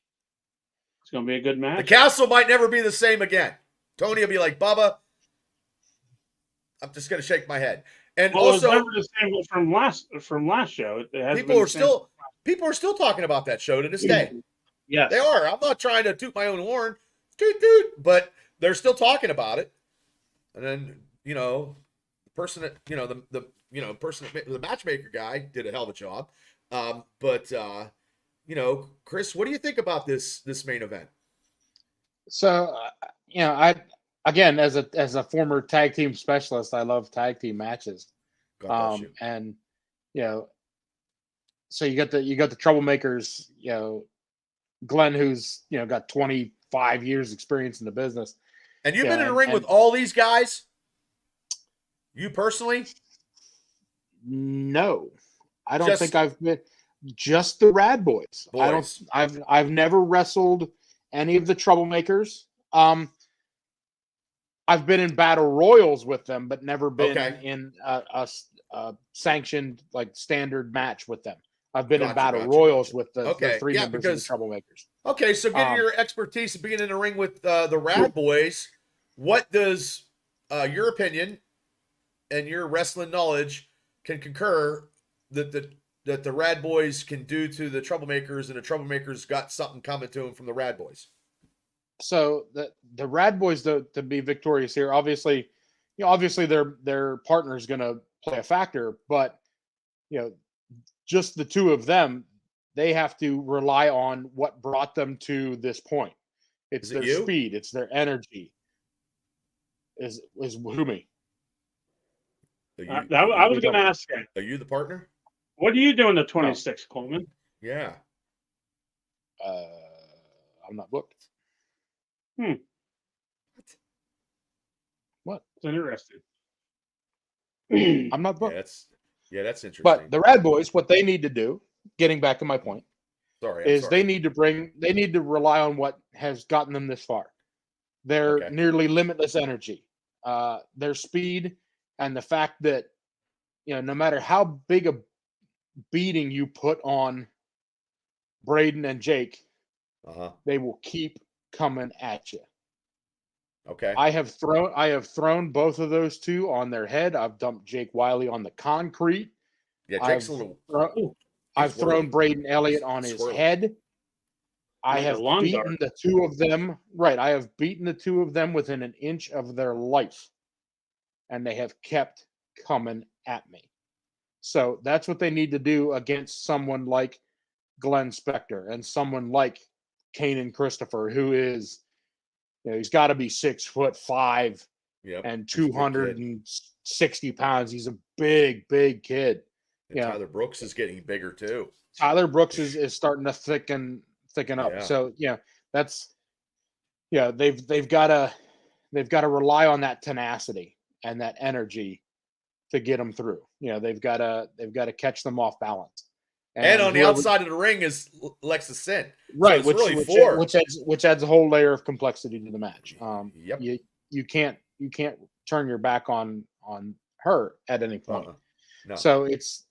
It's gonna be a good match. The Castle might never be the same again. Tony will be like, Bubba, I'm just gonna shake my head. And well, also, it was never the same from last show. People are still talking about that show to this day. Yes, they are. I'm not trying to toot my own horn, toot, but they're still talking about it. And then the person that the matchmaker guy did a hell of a job. But Chris, what do you think about this main event? So I again, as a former tag team specialist, I love tag team matches. And so you got the troublemakers, Glenn, who's got 25 years experience in the business. And you've been in the ring with all these guys? You personally? No. I don't think I've been just the Rad Boys. I've never wrestled any of the troublemakers. I've been in battle royals with them, but never been in a sanctioned standard match with them. I've been in battle royals with the 3 members of the troublemakers. Okay, so getting your expertise of being in the ring with the Rad Boys, what does your opinion and your wrestling knowledge can concur that the Rad Boys can do to the troublemakers, and the troublemakers got something coming to them from the Rad Boys? So the Rad Boys to be victorious here, obviously their partner is going to play a factor, but just the 2 of them, they have to rely on what brought them to this point. It's their speed, it's their energy. Is who me? I was going to ask you. Are you the partner? What are you doing the 26th, Coleman? Yeah. I'm not booked. What? It's interesting. I'm not booked. That's interesting. But the Rad Boys, what they need to do, getting back to my point, they need to rely on what has gotten them this far. Their nearly limitless energy, their speed, and the fact that, no matter how big a beating you put on Braden and Jake, they will keep coming at you. Okay. I have thrown both of those two on their head. I've dumped Jake Wiley on the concrete. Yeah, Jake's I've thrown Braden Elliott on his head. I have beaten the two of them. Right. I have beaten the two of them within an inch of their life. And they have kept coming at me. So that's what they need to do against someone like Glenn Spector and someone like Kanan Christopher, who is, he's got to be 6'5" and 260 pounds. He's a big, big kid. And Tyler Brooks is getting bigger too. Tyler Brooks is starting to thicken up. So they've got to rely on that tenacity and that energy to get them through. They've got to catch them off balance. And on the outside of the ring is Lexus Sin. Right, so which adds a whole layer of complexity to the match. You can't turn your back on her at any point. No. So it's,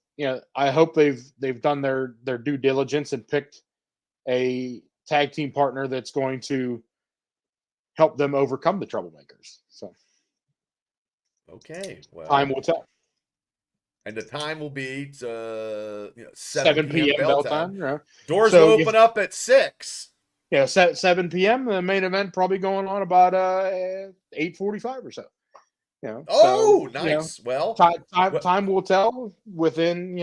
I hope they've done their due diligence and picked a tag team partner that's going to help them overcome the troublemakers. So okay, well, time will tell. And the time will be 7 p.m. bell time. Yeah. Doors will open up at 6. Yeah, 7 p.m. The main event probably going on about 8:45 or so. Nice. Well, time will tell within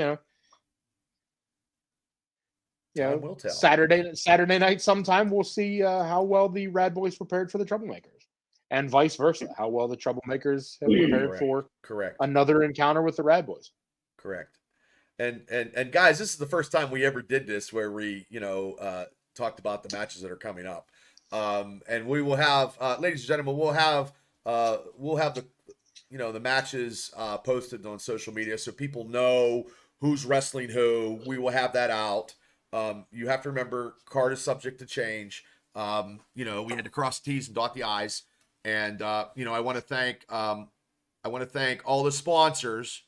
time will tell. Saturday night sometime we'll see how well the Rad Boys prepared for the troublemakers, and vice versa, how well the troublemakers have prepared for another encounter with the Rad Boys. Correct. And guys, this is the first time we ever did this where we talked about the matches that are coming up, and we will have, ladies and gentlemen, we'll have the matches posted on social media so people know who's wrestling who. We will have that out. You have to remember, card is subject to change. We had to cross the T's and dot the I's, and I want to thank all the sponsors.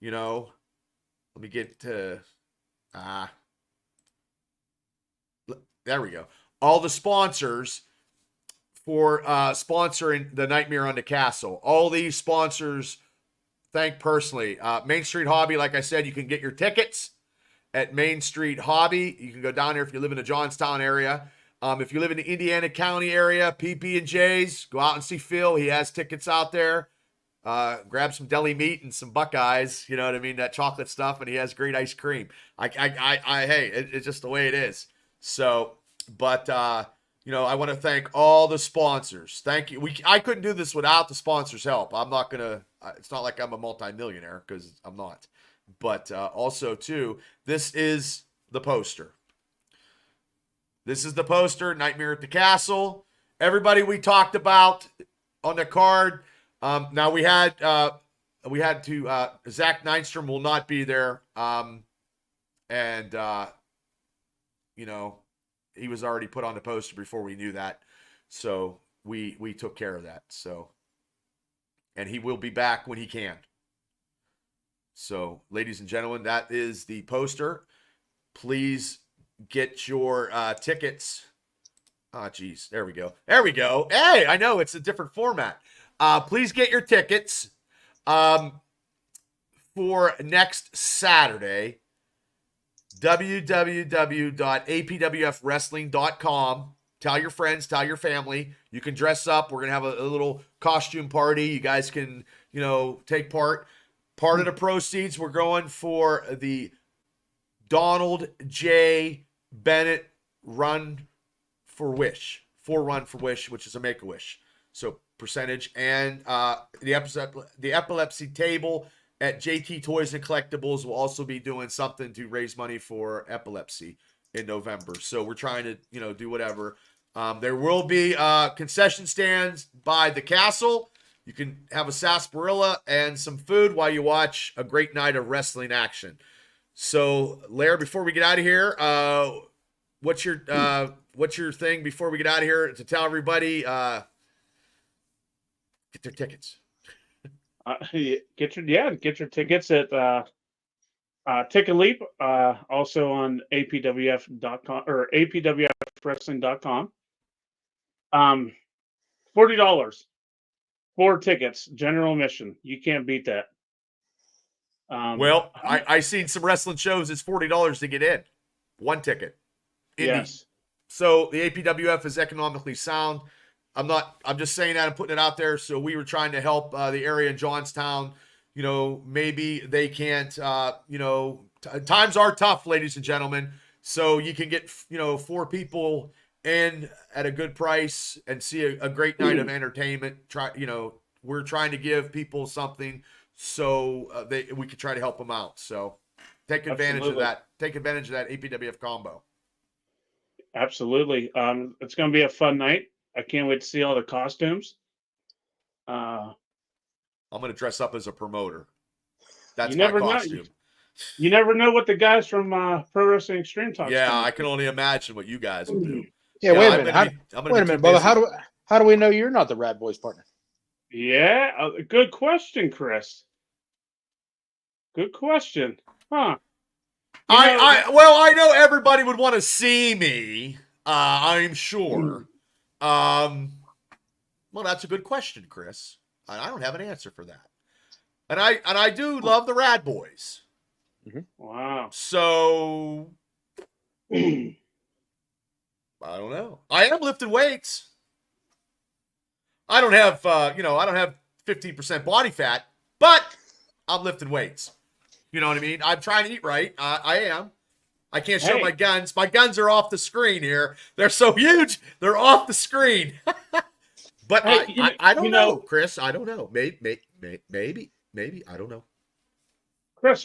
Let me get to there we go. All the sponsors for sponsoring the Nightmare on the Castle. All these sponsors, thank personally. Main Street Hobby, like I said, you can get your tickets at Main Street Hobby. You can go down there if you live in the Johnstown area. If you live in the Indiana County area, PB&J's, go out and see Phil. He has tickets out there. Grab some deli meat and some Buckeyes, you know what I mean? That chocolate stuff, and he has great ice cream. Hey, it's just the way it is. So, but I want to thank all the sponsors. Thank you. I couldn't do this without the sponsors' help. I'm not gonna. It's not like I'm a multimillionaire, because I'm not. But also too, this is the poster. This is the poster. Nightmare at the Castle. Everybody we talked about on the card. Now we had to Zach Nystrom will not be there. He was already put on the poster before we knew that. So we took care of that. So, and he will be back when he can. So, ladies and gentlemen, that is the poster. Please get your tickets. Oh, geez. There we go. There we go. Hey, I know it's a different format. Please get your tickets for next Saturday. www.apwfwrestling.com. Tell your friends, tell your family. You can dress up. We're going to have a little costume party. You guys can, take part. Part of the proceeds, we're going for the Donald J. Bennett Run for Wish, which is a Make-A-Wish. So percentage, and the epilepsy table at JT Toys and Collectibles will also be doing something to raise money for epilepsy in November. So we're trying to, do whatever. There will be concession stands by the Kastle. You can have a sarsaparilla and some food while you watch a great night of wrestling action. So, Lair, before we get out of here, what's your thing before we get out of here to tell everybody get their tickets? Get your tickets at Ticket Leap, also on APWF.com or APWFwrestling.com. $40. 4 tickets, general admission. You can't beat that. Well, I seen some wrestling shows. It's $40 to get in. 1 ticket. Indie. Yes. So the APWF is economically sound. I'm just saying that and putting it out there. So we were trying to help the area in Johnstown. Maybe they can't, times are tough, ladies and gentlemen. So you can get, 4 people in at a good price and see a great night of entertainment. We're trying to give people something so we could try to help them out. So take advantage of that. Take advantage of that APWF combo. Absolutely. It's going to be a fun night. I can't wait to see all the costumes. I'm going to dress up as a promoter. That's my costume. You never know what the guys from Pro Wrestling Extreme talk. Yeah, I can only imagine what you guys will do. Yeah, wait a minute, brother. How do we know you're not the Rad Boys partner? Yeah, good question, Chris. Good question. Huh. I know everybody would want to see me. I'm sure. Well, that's a good question, Chris. I don't have an answer for that. And I do love the Rad Boys. Mm-hmm. Wow. So I don't know. I am lifting weights. I don't have 15% body fat, but I'm lifting weights. You know what I mean? I'm trying to eat right. I am. I can't show my guns. My guns are off the screen here. They're so huge. They're off the screen. But I don't know, Chris. I don't know. Maybe. I don't know. Chris,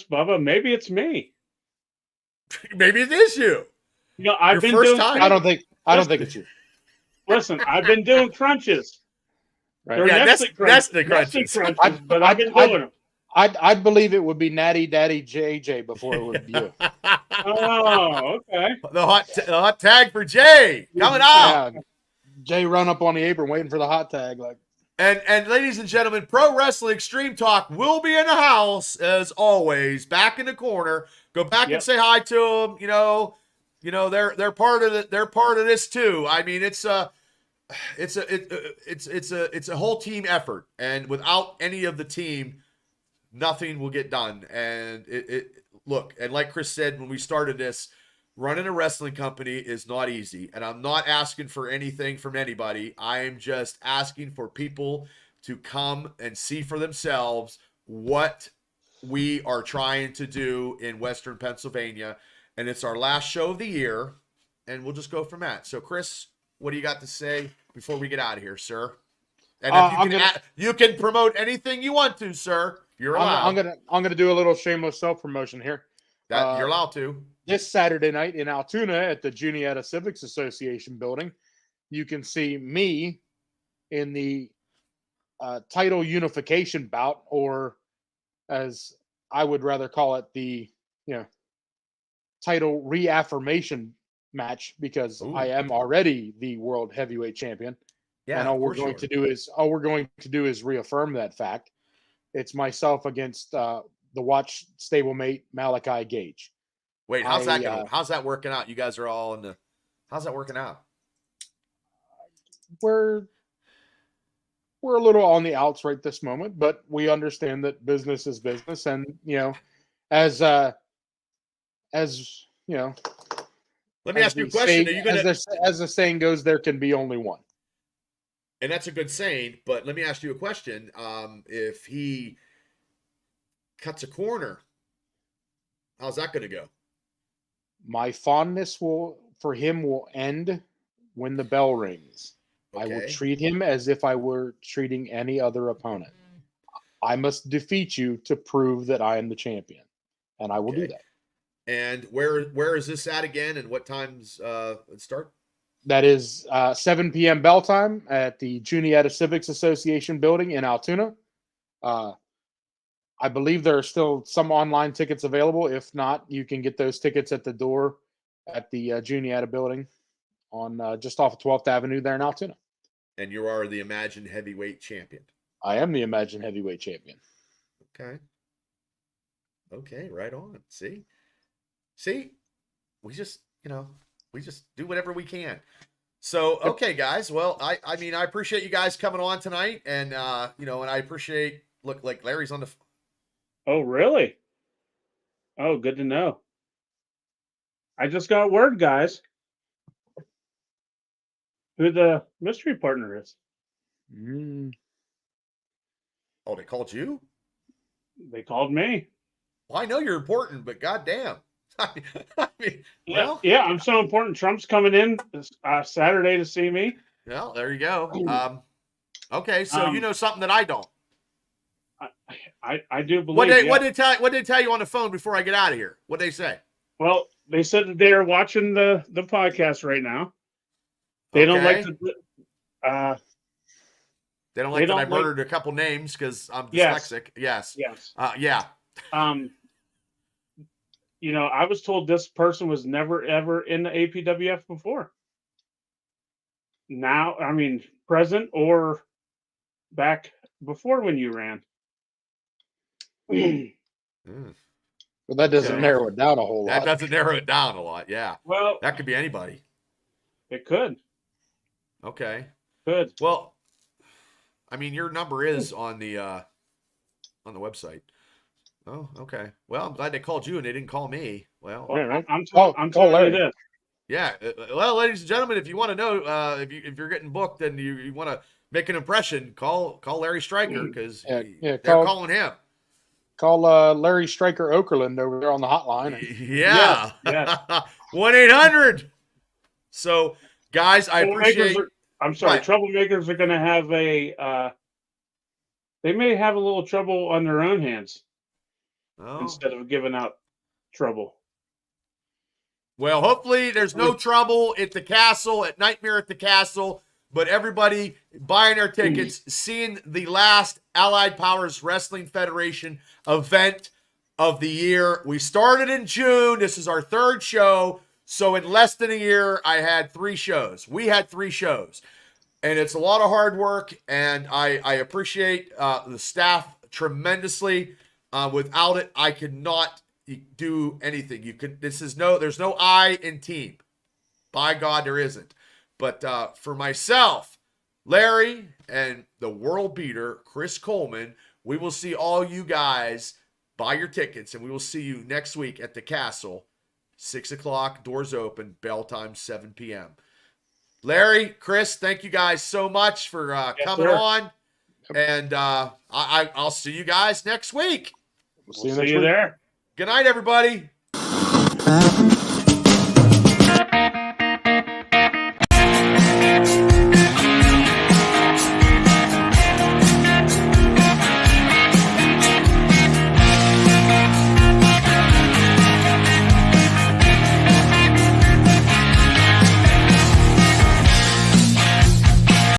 Bubba, maybe it's me. Maybe it is you. I've been doing. I don't think it's you. Listen, I've been doing crunches. Right. They're nested crunches. But I've been doing them. I'd believe it would be Natty Daddy JJ before it would be you. Oh, okay. The hot tag for Jay coming out. Yeah. Jay run up on the apron waiting for the hot tag. And ladies and gentlemen, Pro Wrestling Extreme Talk will be in the house as always, back in the corner. Go back and say hi to them. They're part of they're part of this too. I mean, it's a whole team effort, and without any of the team, nothing will get done. And look, and like Chris said when we started this, running a wrestling company is not easy. And I'm not asking for anything from anybody. I am just asking for people to come and see for themselves what we are trying to do in Western Pennsylvania. And it's our last show of the year, and we'll just go from that. So, Chris, what do you got to say before we get out of here, sir? And if you can promote anything you want to, sir. You're allowed. I'm gonna do a little shameless self-promotion here. You're allowed to. This Saturday night in Altoona at the Juniata Civics Association building, you can see me in the title unification bout, or as I would rather call it, the title reaffirmation match, because I am already the world heavyweight champion. Yeah, and all we're going to do is reaffirm that fact. It's myself against the Watch stablemate Malachi Gage. Wait, how's that working out? You guys are all in the. How's that working out? We're a little on the outs right this moment, but we understand that business is business, and as you know. Let me ask you a question. As the saying goes, there can be only one. And that's a good saying, but let me ask you a question. If he cuts a corner, how's that going to go? My fondness for him will end when the bell rings. I will Okay. treat him as if I were treating any other opponent. I must defeat you to prove that I am the champion, and I will do Okay. that. And where is this at again, and what times it start? That is 7 p.m. bell time at the Juniata Civics Association building in Altoona. I believe there are still some online tickets available. If not, you can get those tickets at the door at the Juniata building on just off of 12th Avenue there in Altoona. And you are the Imagine Heavyweight Champion. I am the Imagine Heavyweight Champion. Okay. Okay, right on. See, we just do whatever we can. So, okay, guys. Well, I mean, I appreciate you guys coming on tonight, and and I appreciate like Larry's on the. Oh, really? Oh, good to know. I just got word, guys, who the mystery partner is. Oh, they called you? They called me. Well, I know you're important, but goddamn. I mean, well, yeah, I'm so important. Trump's coming in Saturday to see me. Well, there you go. Okay, so you know something that I don't. I do believe. What did they tell you on the phone before I get out of here? What did they say? Well, they said that they are watching the podcast right now. They don't like to. They don't like that I murdered a couple names because I'm dyslexic. Yes. Yeah. I was told this person was never ever in the APWF before. Now, I mean, present or back before when you ran. Well, that doesn't narrow it down a whole lot. That doesn't narrow it down a lot. Yeah. Well, that could be anybody. It could. Okay. Good. Well, I mean, your number is on the website. Oh, okay. Well, I'm glad they called you and they didn't call me. Well, I'm telling you this. Yeah. Well, ladies and gentlemen, if you want to know if you're getting booked and you want to make an impression, call Larry Stryker because they're calling him. Call Larry Stryker Okerlund over there on the hotline. Yeah. 1-800. So, guys, I appreciate. Troublemakers are going to have they may have a little trouble on their own hands instead of giving out trouble. Well, hopefully there's no trouble at the Kastle, at Nightmare at the Kastle, but everybody buying their tickets, seeing the last Allied Powers Wrestling Federation event of the year. We started in June. This is our third show. So in less than a year, I had 3 shows. We had 3 shows. And it's a lot of hard work, and I appreciate the staff tremendously. Without it, I could not do anything. There's no I in team. By God, there isn't. But for myself, Larry, and the world beater, Chris Coleman, we will see all you guys buy your tickets, and we will see you next week at the Kastle. 6 o'clock, doors open, bell time 7 p.m. Larry, Chris, thank you guys so much for coming on. And I'll see you guys next week. We'll see you there. Good night, everybody.